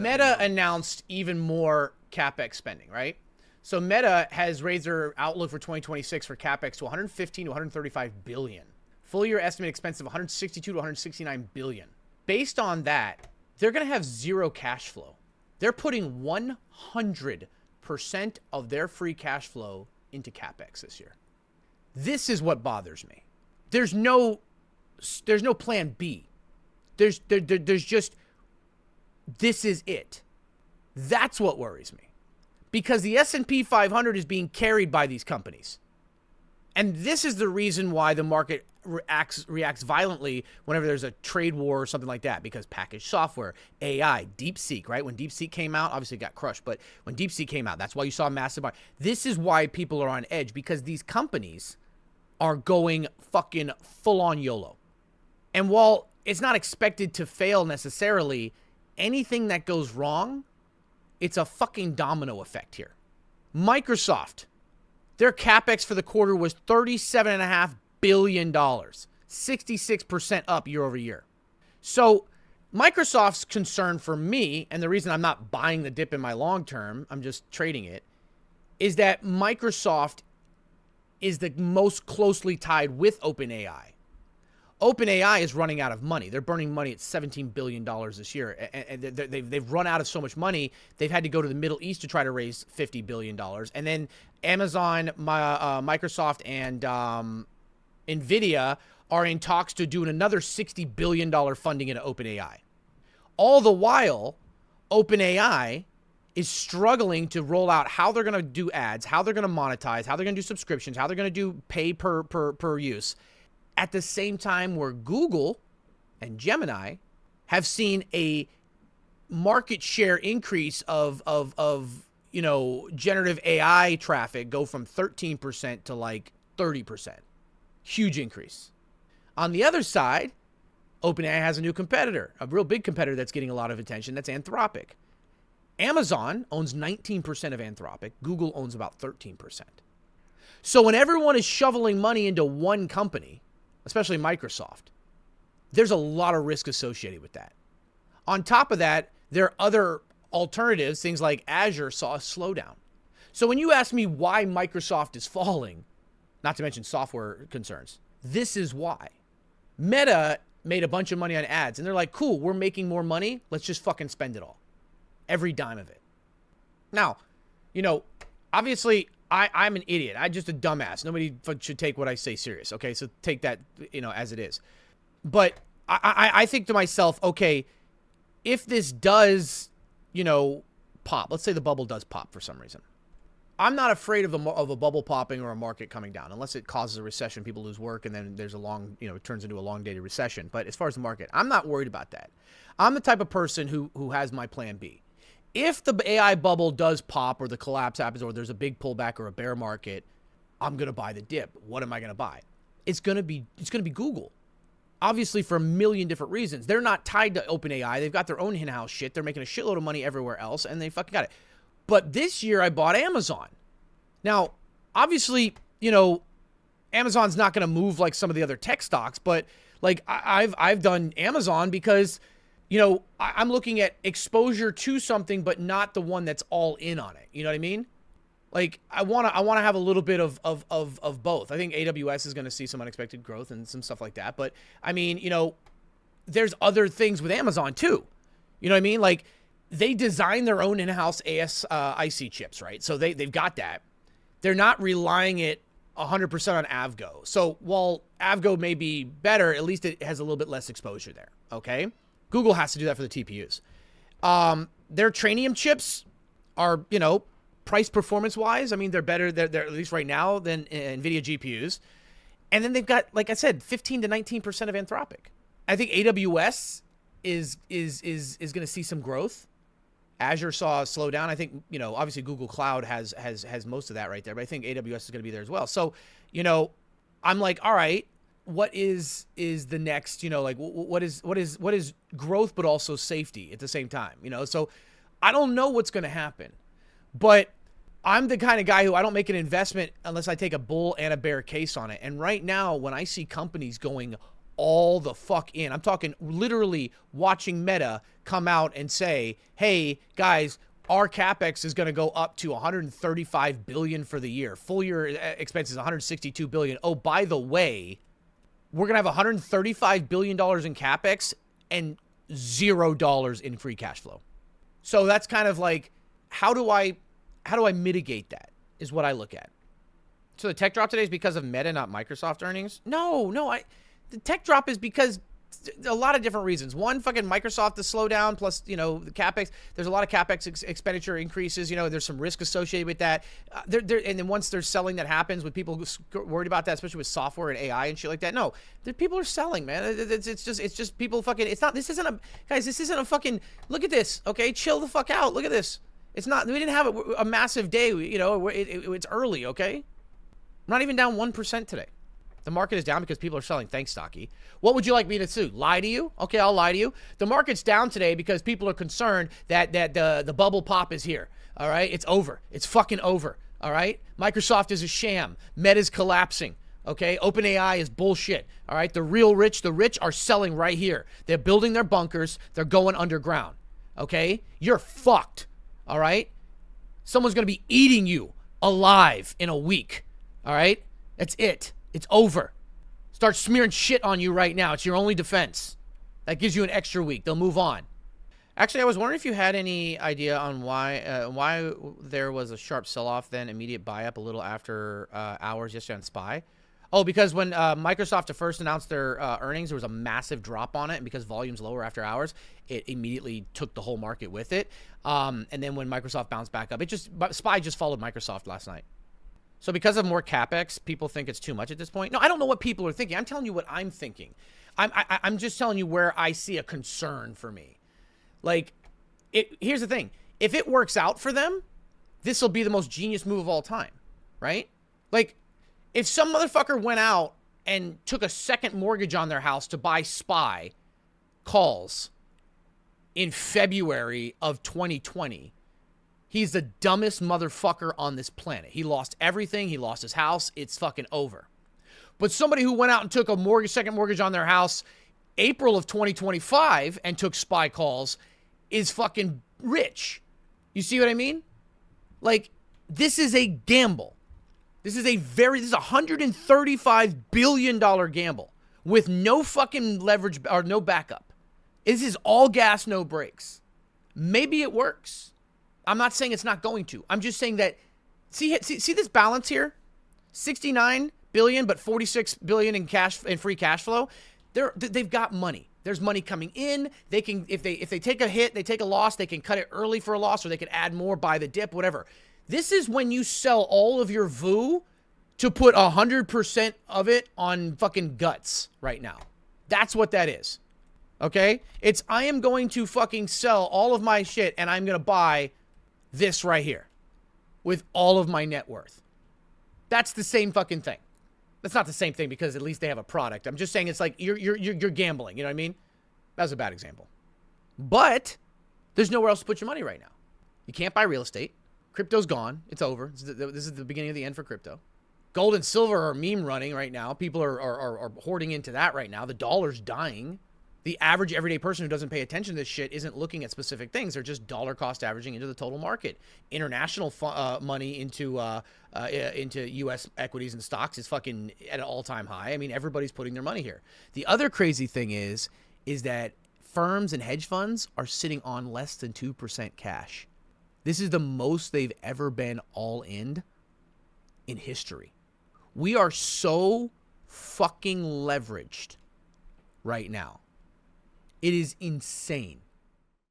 Meta announced even more CapEx spending, right? So Meta has raised their outlook for 2026 for CapEx to 115 to 135 billion. Full year estimate expense of 162 to 169 billion. Based on that, they're going to have zero cash flow. They're putting 100% of their free cash flow into CapEx this year. This is what bothers me. There's no plan B. There's just, this is it. That's what worries me. Because the S&P 500 is being carried by these companies. And this is the reason why the market reacts violently whenever there's a trade war or something like that, because packaged software, AI, DeepSeek, right? When DeepSeek came out, obviously it got crushed, but when DeepSeek came out, that's why you saw massive buy. This is why people are on edge, because these companies are going fucking full on YOLO. And while it's not expected to fail necessarily, anything that goes wrong, it's a fucking domino effect here. Microsoft, their CapEx for the quarter was $37.5 billion, 66% up year over year. So Microsoft's concern for me, and the reason I'm not buying the dip in my long term, I'm just trading it, is that Microsoft is the most closely tied with OpenAI. OpenAI is running out of money. They're burning money at $17 billion this year. And they've run out of so much money, they've had to go to the Middle East to try to raise $50 billion. And then Amazon, Microsoft, and NVIDIA are in talks to do another $60 billion funding into OpenAI. All the while, OpenAI is struggling to roll out how they're going to do ads, how they're going to monetize, how they're going to do subscriptions, how they're going to do pay per use. At the same time where Google and Gemini have seen a market share increase of generative AI traffic go from 13% to like 30%. Huge increase. On the other side, OpenAI has a new competitor, a real big competitor that's getting a lot of attention. That's Anthropic. Amazon owns 19% of Anthropic. Google owns about 13%. So when everyone is shoveling money into one company, especially Microsoft, there's a lot of risk associated with that. On top of that, there are other alternatives. Things like Azure saw a slowdown. So when you ask me why Microsoft is falling, not to mention software concerns, this is why. Meta made a bunch of money on ads, and they're like, cool, we're making more money. Let's just fucking spend it all. Every dime of it. Now, obviously, I'm an idiot. I'm just a dumbass. Nobody should take what I say serious. Okay, so take that, as it is. But I think to myself, okay, if this does, pop, let's say the bubble does pop for some reason. I'm not afraid of a bubble popping or a market coming down, unless it causes a recession, people lose work, and then there's a long, it turns into a long-dated recession. But as far as the market, I'm not worried about that. I'm the type of person who has my plan B. If the AI bubble does pop or the collapse happens or there's a big pullback or a bear market, I'm going to buy the dip. What am I going to buy? It's going to be Google. Obviously for a million different reasons. They're not tied to OpenAI. They've got their own in-house shit. They're making a shitload of money everywhere else and they fucking got it. But this year I bought Amazon. Now, obviously, Amazon's not going to move like some of the other tech stocks, but like I've done Amazon because I'm looking at exposure to something, but not the one that's all in on it. You know what I mean? Like I want to have a little bit of both. I think AWS is going to see some unexpected growth and some stuff like that. But I mean, there's other things with Amazon too. You know what I mean? Like they design their own in-house IC chips, right? So they've got that. They're not relying it 100% on Avgo. So while Avgo may be better, at least it has a little bit less exposure there. Okay. Google has to do that for the TPUs. Their Trainium chips are, price performance wise. I mean, they're better. They're at least right now than NVIDIA GPUs. And then they've got, like I said, 15 to 19% of Anthropic. I think AWS is going to see some growth. Azure saw a slowdown. I think, obviously Google Cloud has most of that right there, but I think AWS is going to be there as well. So, I'm like, all right, what is the next, what is growth, but also safety at the same time, so I don't know what's going to happen, but I'm the kind of guy who I don't make an investment unless I take a bull and a bear case on it. And right now, when I see companies going all the fuck in. I'm talking literally watching Meta come out and say, hey, guys, our CapEx is going to go up to $135 billion for the year. Full year expenses, $162 billion. Oh, by the way, we're going to have $135 billion in CapEx and $0 in free cash flow. So that's kind of like, how do I mitigate that is what I look at. So the tech drop today is because of Meta, not Microsoft earnings? No, the tech drop is because a lot of different reasons. One, fucking Microsoft, the slowdown, plus, the CapEx. There's a lot of CapEx expenditure increases. There's some risk associated with that. And then once there's selling that happens, with people worried about that, especially with software and AI and shit like that. No, people are selling, man. It's just people fucking, this isn't a fucking, look at this, okay? Chill the fuck out. Look at this. It's not, we didn't have a massive day, it's early, okay? I'm not even down 1% today. The market is down because people are selling. Thanks, Stocky. What would you like me to do? Lie to you? Okay, I'll lie to you. The market's down today because people are concerned that the bubble pop is here. All right? It's over. It's fucking over. All right? Microsoft is a sham. Meta's collapsing. Okay? OpenAI is bullshit. All right? The rich are selling right here. They're building their bunkers. They're going underground. Okay? You're fucked. All right? Someone's going to be eating you alive in a week. All right? That's it. It's over. Start smearing shit on you right now. It's your only defense. That gives you an extra week. They'll move on. Actually, I was wondering if you had any idea on why there was a sharp sell-off, then immediate buy-up a little after hours yesterday on SPY. Oh, because when Microsoft first announced their earnings, there was a massive drop on it, and because volume's lower after hours, it immediately took the whole market with it. And then when Microsoft bounced back up, SPY just followed Microsoft last night. So because of more CapEx, people think it's too much at this point. No, I don't know what people are thinking. I'm telling you what I'm thinking. I'm just telling you where I see a concern for me. Like, here's the thing. If it works out for them, this will be the most genius move of all time, right? Like, if some motherfucker went out and took a second mortgage on their house to buy SPY calls in February of 2020, he's the dumbest motherfucker on this planet. He lost everything. He lost his house. It's fucking over. But somebody who went out and took a second mortgage on their house April of 2025 and took SPY calls is fucking rich. You see what I mean? Like, this is a gamble. This is a $135 billion gamble with no fucking leverage or no backup. This is all gas, no brakes. Maybe it works. I'm not saying it's not going to. I'm just saying that, see this balance here? 69 billion, but 46 billion in free cash flow. They've got money. There's money coming in. They can, if they take a hit, they take a loss, they can cut it early for a loss, or they can add more, buy the dip, whatever. This is when you sell all of your VU to put 100% of it on fucking guts right now. That's what that is. Okay? I am going to fucking sell all of my shit and I'm going to buy this right here with all of my net worth. That's the same fucking thing. That's not the same thing because at least they have a product. I'm just saying it's like you're gambling. You know what I mean? That was a bad example. But there's nowhere else to put your money right now. You can't buy real estate. Crypto's gone. It's over. This is the beginning of the end for crypto. Gold and silver are meme running right now. People are hoarding into that right now. The dollar's dying. The average everyday person who doesn't pay attention to this shit isn't looking at specific things. They're just dollar cost averaging into the total market. International money into U.S. equities and stocks is fucking at an all-time high. I mean, everybody's putting their money here. The other crazy thing is that firms and hedge funds are sitting on less than 2% cash. This is the most they've ever been all in history. We are so fucking leveraged right now. It is insane.